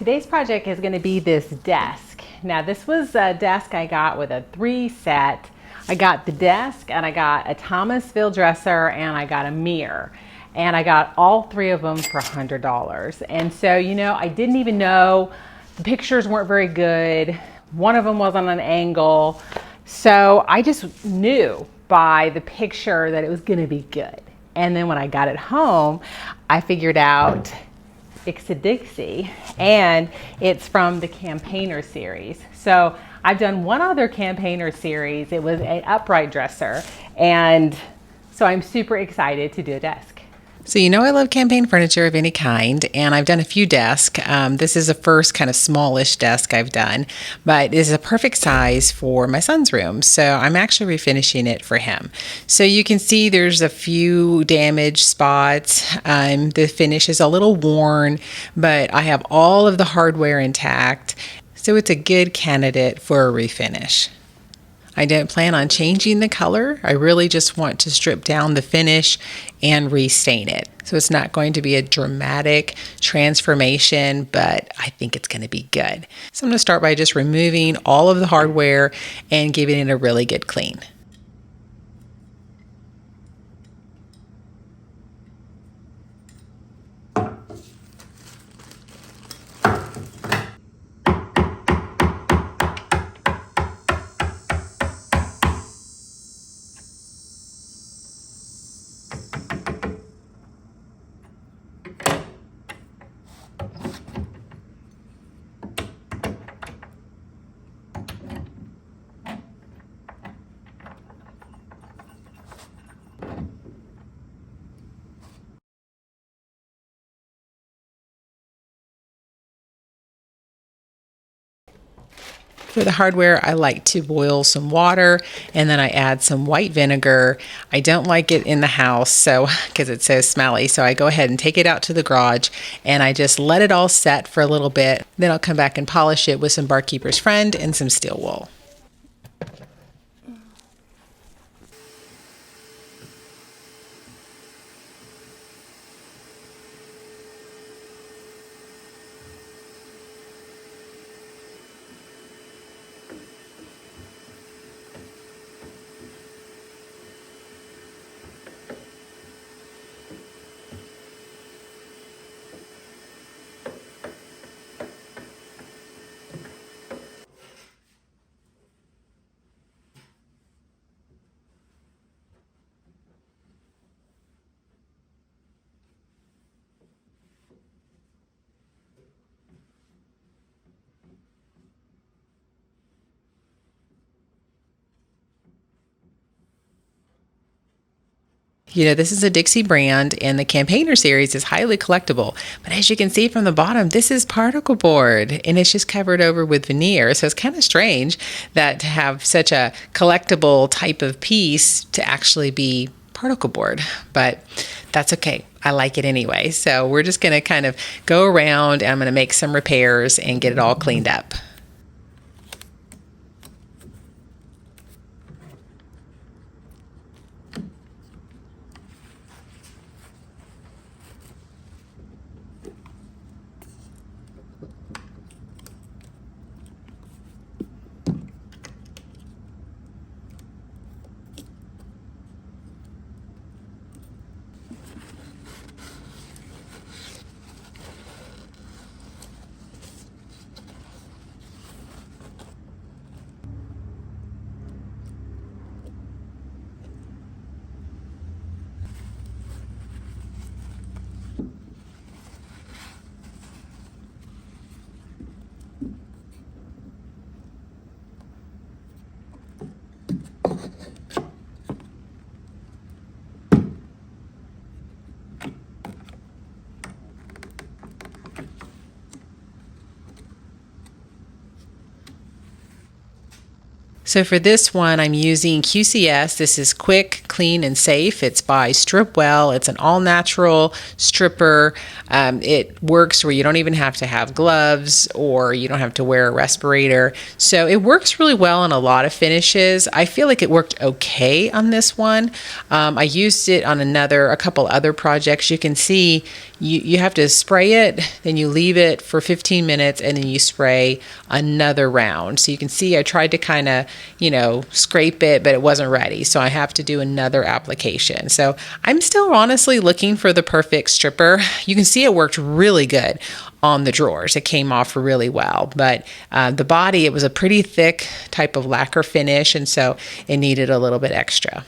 Today's project is going to be this desk. Now this was a desk I got with a 3 set. I got the desk and I got a Thomasville dresser and I got a mirror. And I got all 3 of them for $100. And so, you know, I didn't even know, the pictures weren't very good. One of them was on an angle. So I just knew by the picture that it was going to be good. And then when I got it home, I figured out it's a Dixie, and it's from the Campaigner series. So I've done one other Campaigner series. It was an upright dresser, and so I'm super excited to do a desk. So you know I love campaign furniture of any kind, and I've done a few desks. This is the first kind of smallish desk I've done, but it is a perfect size for my son's room, so I'm actually refinishing it for him. So you can see there's a few damaged spots. The finish is a little worn, but I have all of the hardware intact, so it's a good candidate for a refinish. I don't plan on changing the color. I really just want to strip down the finish and restain it. So it's not going to be a dramatic transformation, but I think it's going to be good. So I'm going to start by just removing all of the hardware and giving it a really good clean. For the hardware, I like to boil some water and then I add some white vinegar. I don't like it in the house because it's so smelly, so I go ahead and take it out to the garage and I just let it all set for a little bit. Then I'll come back and polish it with some Barkeeper's Friend and some steel wool. You know, this is a Dixie brand and the Campaigner series is highly collectible. But as you can see from the bottom, this is particle board and it's just covered over with veneer. So it's kind of strange that to have such a collectible type of piece to actually be particle board, but that's okay. I like it anyway. So we're just going to kind of go around and I'm going to make some repairs and get it all cleaned up. So for this one, I'm using QCS. This is quick, clean and safe. It's by Strip Well. It's an all-natural stripper. It works where you don't even have to have gloves or you don't have to wear a respirator. So it works really well on a lot of finishes. I feel like it worked okay on this one. I used it on a couple other projects. You can see you have to spray it, then you leave it for 15 minutes, and then you spray another round. So you can see I tried to kind of, scrape it, but it wasn't ready. So I have to do another application. So I'm still honestly looking for the perfect stripper. You can see it worked really good on the drawers. It came off really well, but the body, it was a pretty thick type of lacquer finish, and so it needed a little bit extra.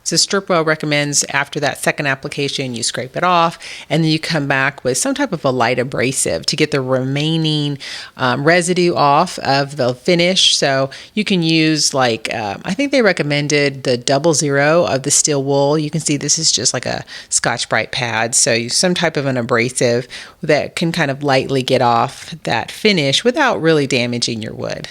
So Stripwell recommends after that second application, you scrape it off, and then you come back with some type of a light abrasive to get the remaining residue off of the finish. So you can use I think they recommended the 00 of the steel wool. You can see this is just like a Scotch-Brite pad. So use some type of an abrasive that can kind of lightly get off that finish without really damaging your wood.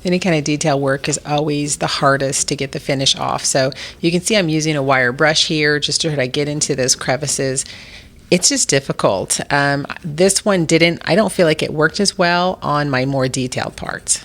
Any kind of detail work is always the hardest to get the finish off. So you can see I'm using a wire brush here just to try to get into those crevices. It's just difficult. This one I don't feel like it worked as well on my more detailed parts.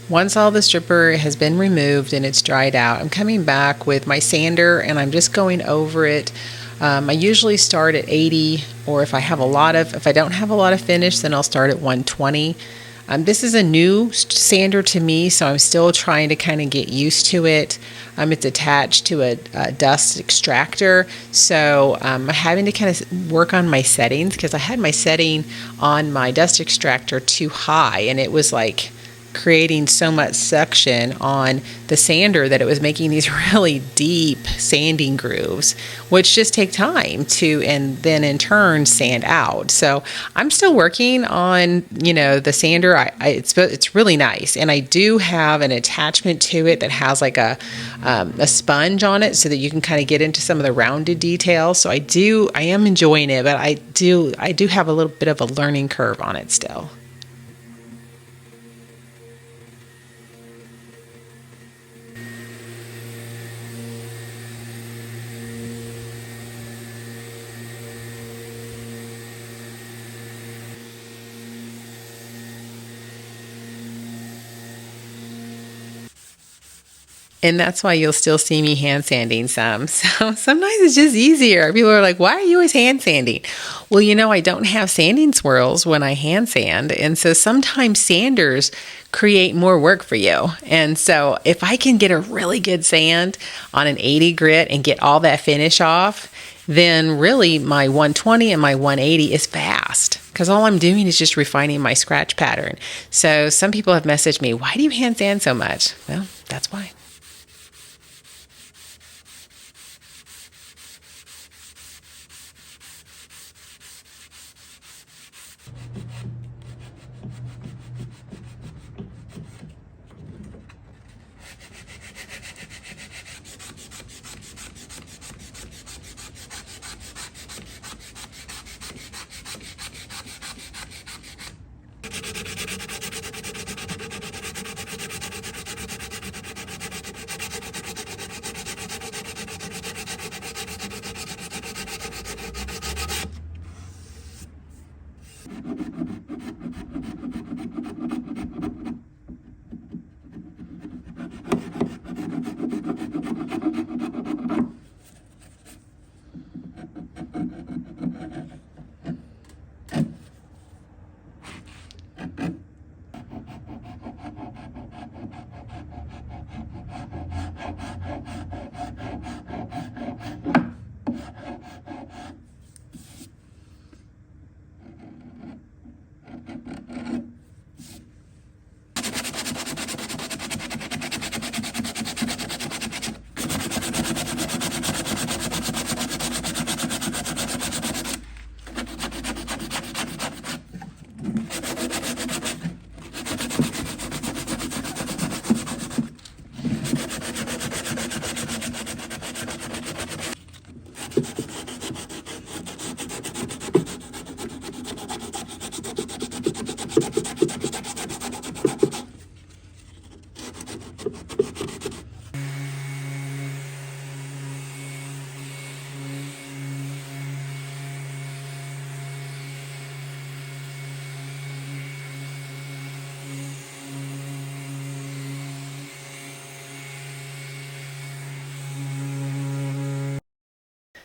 Once all the stripper has been removed and it's dried out, I'm coming back with my sander and I'm just going over it. I usually start at 80, or if I don't have a lot of finish, then I'll start at 120. This is a new sander to me, so I'm still trying to kind of get used to it. It's attached to a dust extractor, so I'm having to kind of work on my settings because I had my setting on my dust extractor too high, and it was like creating so much suction on the sander that it was making these really deep sanding grooves, which just take time to, and then in turn sand out. So I'm still working on, the sander. It's really nice, and I do have an attachment to it that has like a sponge on it, so that you can kind of get into some of the rounded details. So I am enjoying it, but I do have a little bit of a learning curve on it still. And that's why you'll still see me hand sanding some. So sometimes it's just easier. People are like, why are you always hand sanding? Well, I don't have sanding swirls when I hand sand. And so sometimes sanders create more work for you. And so if I can get a really good sand on an 80 grit and get all that finish off, then really my 120 and my 180 is fast, because all I'm doing is just refining my scratch pattern. So some people have messaged me, why do you hand sand so much? Well, that's why.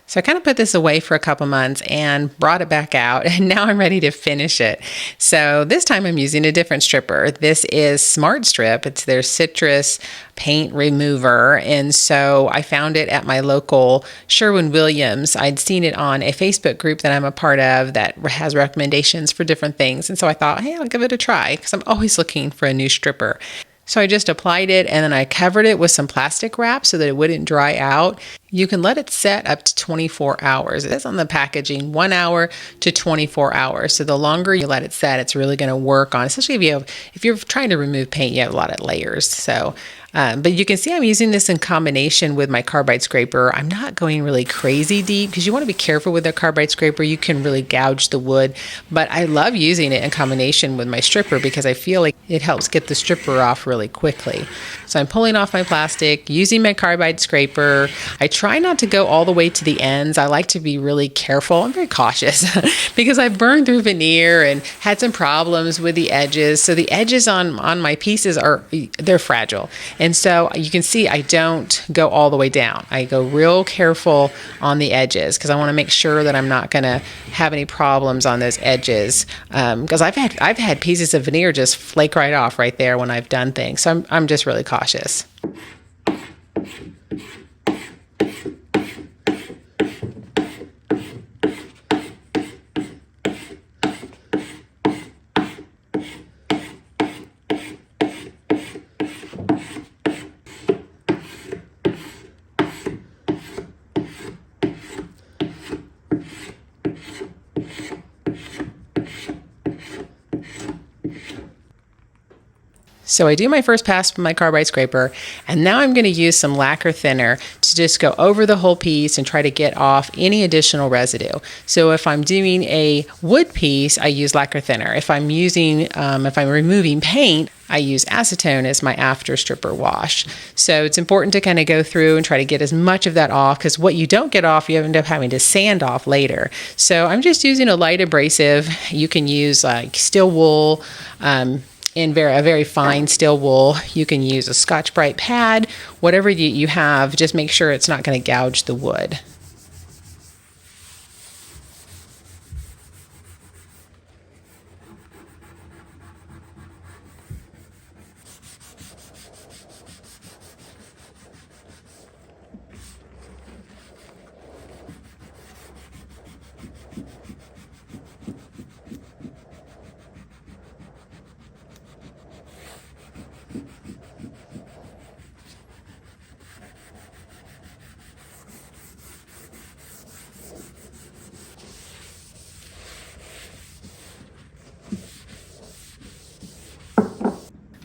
So I kind of put this away for a couple months and brought it back out, and now I'm ready to finish it. So this time I'm using a different stripper. This is Smart Strip. It's their citrus paint remover. And so I found it at my local Sherwin-Williams. I'd seen it on a Facebook group that I'm a part of that has recommendations for different things. And so I thought, hey, I'll give it a try, because I'm always looking for a new stripper. So I just applied it, and then I covered it with some plastic wrap so that it wouldn't dry out. You can let it set up to 24 hours. It says on the packaging, 1 hour to 24 hours. So the longer you let it set, it's really going to work on, especially if you're trying to remove paint, you have a lot of layers. So, but you can see I'm using this in combination with my Carbide scraper. I'm not going really crazy deep, because you want to be careful with the Carbide scraper. You can really gouge the wood, but I love using it in combination with my stripper because I feel like it helps get the stripper off really quickly. So I'm pulling off my plastic, using my Carbide scraper. I try not to go all the way to the ends. I like to be really careful. I'm very cautious because I burned through veneer and had some problems with the edges. So the edges on my pieces they're fragile. And so you can see I don't go all the way down. I go real careful on the edges because I want to make sure that I'm not going to have any problems on those edges. Because I've had pieces of veneer just flake right off right there when I've done things. So I'm just really cautious. So I do my first pass with my carbide scraper, and now I'm going to use some lacquer thinner to just go over the whole piece and try to get off any additional residue. So if I'm doing a wood piece, I use lacquer thinner. If I'm removing paint, I use acetone as my after stripper wash. So it's important to kind of go through and try to get as much of that off, because what you don't get off, you end up having to sand off later. So I'm just using a light abrasive. You can use like steel wool, in a very fine steel wool. You can use a Scotch-Brite pad, whatever you have, just make sure it's not going to gouge the wood.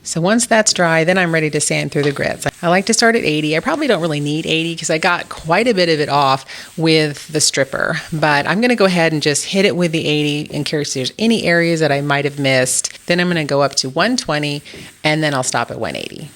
So once that's dry, then I'm ready to sand through the grits. I like to start at 80. I probably don't really need 80 because I got quite a bit of it off with the stripper, but I'm going to go ahead and just hit it with the 80 in case there's any areas that I might have missed. Then I'm going to go up to 120, and then I'll stop at 180.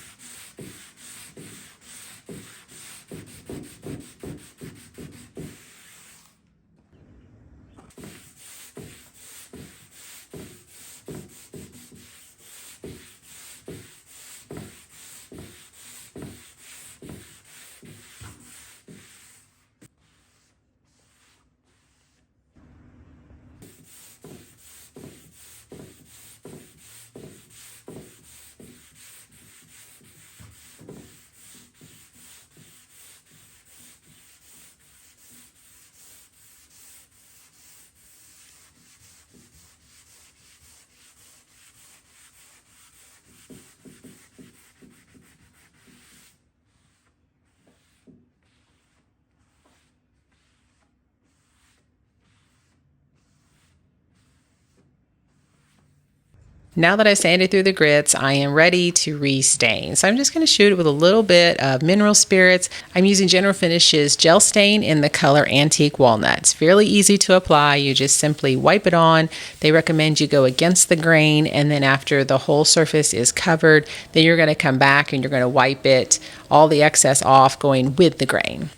Now that I sanded through the grits, I am ready to restain. So I'm just going to shoot it with a little bit of mineral spirits. I'm using General Finishes Gel Stain in the color Antique Walnut. It's fairly easy to apply. You just simply wipe it on. They recommend you go against the grain, and then after the whole surface is covered, then you're going to come back and you're going to wipe it, all the excess off, going with the grain.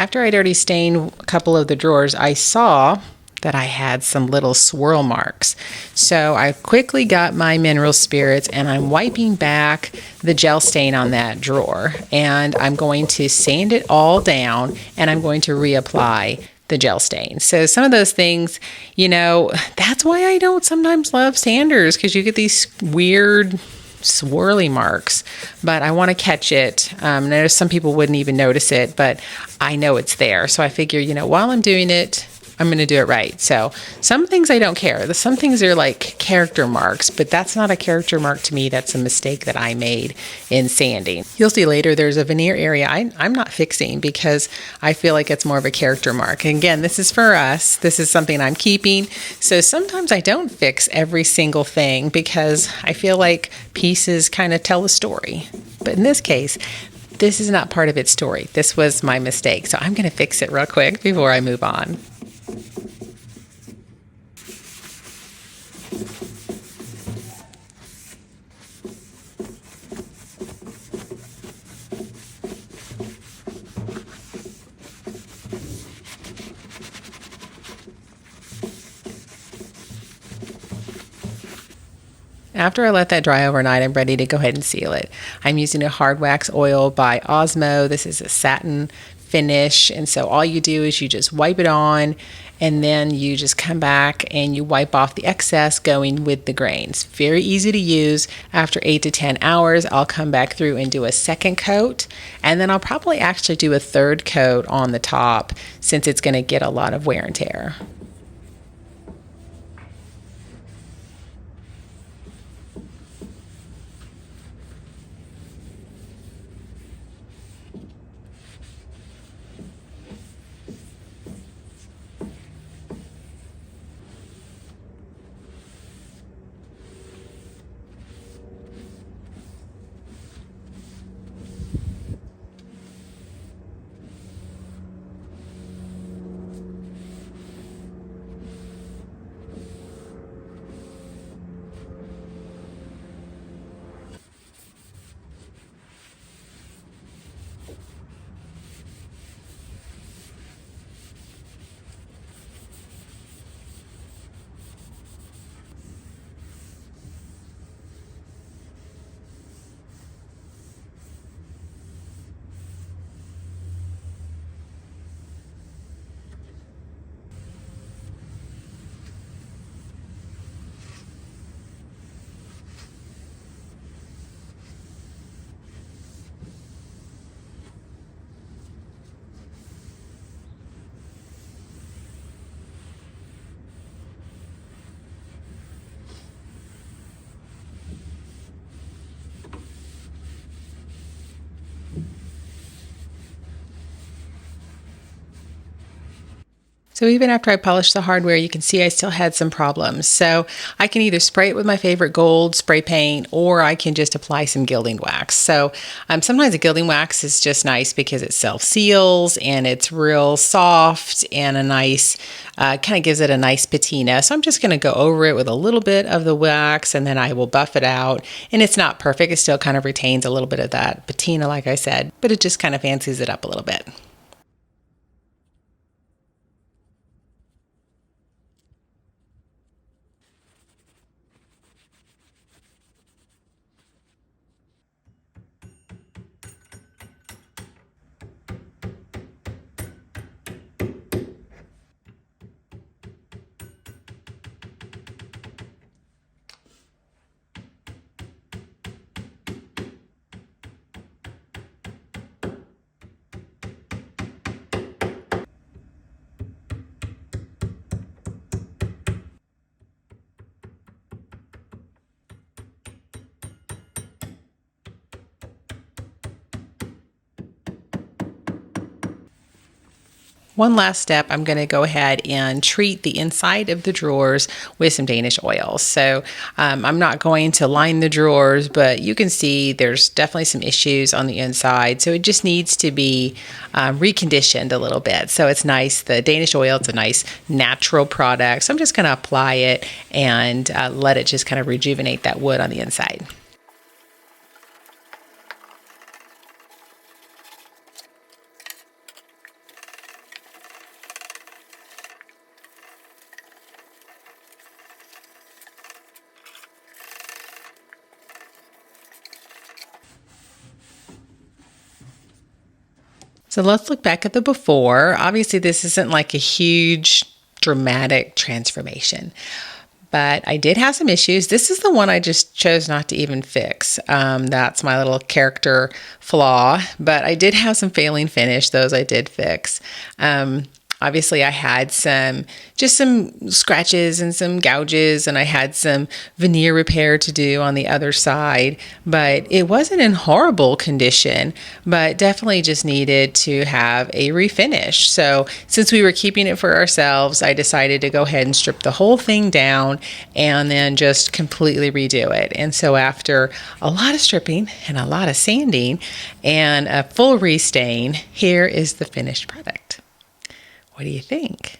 after I'd already stained a couple of the drawers, I saw that I had some little swirl marks. So I quickly got my mineral spirits and I'm wiping back the gel stain on that drawer. And I'm going to sand it all down and I'm going to reapply the gel stain. So some of those things, that's why I don't sometimes love sanders, because you get these weird swirly marks, but I want to catch it. I know some people wouldn't even notice it, but I know it's there. So I figure, while I'm doing it, I'm going to do it right. So some things I don't care. Some things are like character marks, but that's not a character mark to me. That's a mistake that I made in sanding. You'll see later there's a veneer area I'm not fixing because I feel like it's more of a character mark. And again, this is for us. This is something I'm keeping. So sometimes I don't fix every single thing because I feel like pieces kind of tell a story. But in this case, this is not part of its story. This was my mistake. So I'm going to fix it real quick before I move on. After I let that dry overnight, I'm ready to go ahead and seal it. I'm using a hard wax oil by Osmo. This is a satin finish, and so all you do is you just wipe it on, and then you just come back and you wipe off the excess going with the grains. Very easy to use. After 8 to 10 hours, I'll come back through and do a second coat, and then I'll probably actually do a third coat on the top since it's going to get a lot of wear and tear. So even after I polished the hardware, you can see I still had some problems. So I can either spray it with my favorite gold spray paint, or I can just apply some gilding wax. So sometimes the gilding wax is just nice because it self-seals and it's real soft and a nice, kind of gives it a nice patina. So I'm just going to go over it with a little bit of the wax and then I will buff it out. And it's not perfect. It still kind of retains a little bit of that patina, like I said, but it just kind of fancies it up a little bit. One last step, I'm going to go ahead and treat the inside of the drawers with some Danish oil. So I'm not going to line the drawers, but you can see there's definitely some issues on the inside. So it just needs to be reconditioned a little bit. So it's nice. The Danish oil, it's a nice natural product. So I'm just going to apply it and let it just kind of rejuvenate that wood on the inside. So let's look back at the before. Obviously, this isn't like a huge dramatic transformation, but I did have some issues. This is the one I just chose not to even fix. That's my little character flaw, but I did have some failing finish. Those I did fix. Obviously, I had some scratches and some gouges, and I had some veneer repair to do on the other side, but it wasn't in horrible condition, but definitely just needed to have a refinish. So since we were keeping it for ourselves, I decided to go ahead and strip the whole thing down and then just completely redo it. And so after a lot of stripping and a lot of sanding and a full restain, here is the finished product. What do you think?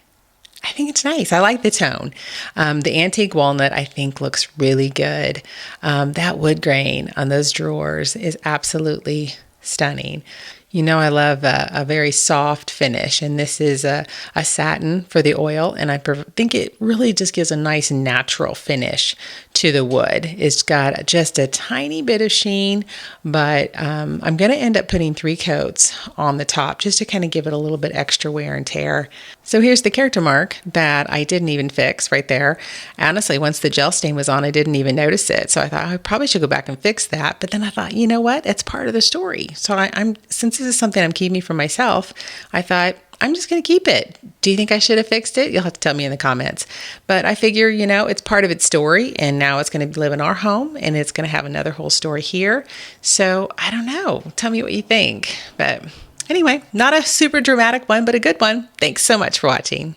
I think it's nice. I like the tone. The antique walnut, I think, looks really good. That wood grain on those drawers is absolutely stunning. You know, I love a very soft finish, and this is a satin for the oil, and I think it really just gives a nice natural finish to the wood. It's got just a tiny bit of sheen, but I'm going to end up putting 3 coats on the top just to kind of give it a little bit extra wear and tear. So here's the character mark that I didn't even fix right there. Honestly, once the gel stain was on, I didn't even notice it. So I thought I probably should go back and fix that. But then I thought, you know what? It's part of the story. So since this is something I'm keeping for myself, I thought, I'm just going to keep it. Do you think I should have fixed it? You'll have to tell me in the comments. But I figure, you know, it's part of its story, and now it's going to live in our home, and it's going to have another whole story here. So I don't know. Tell me what you think. But anyway, not a super dramatic one, but a good one. Thanks so much for watching.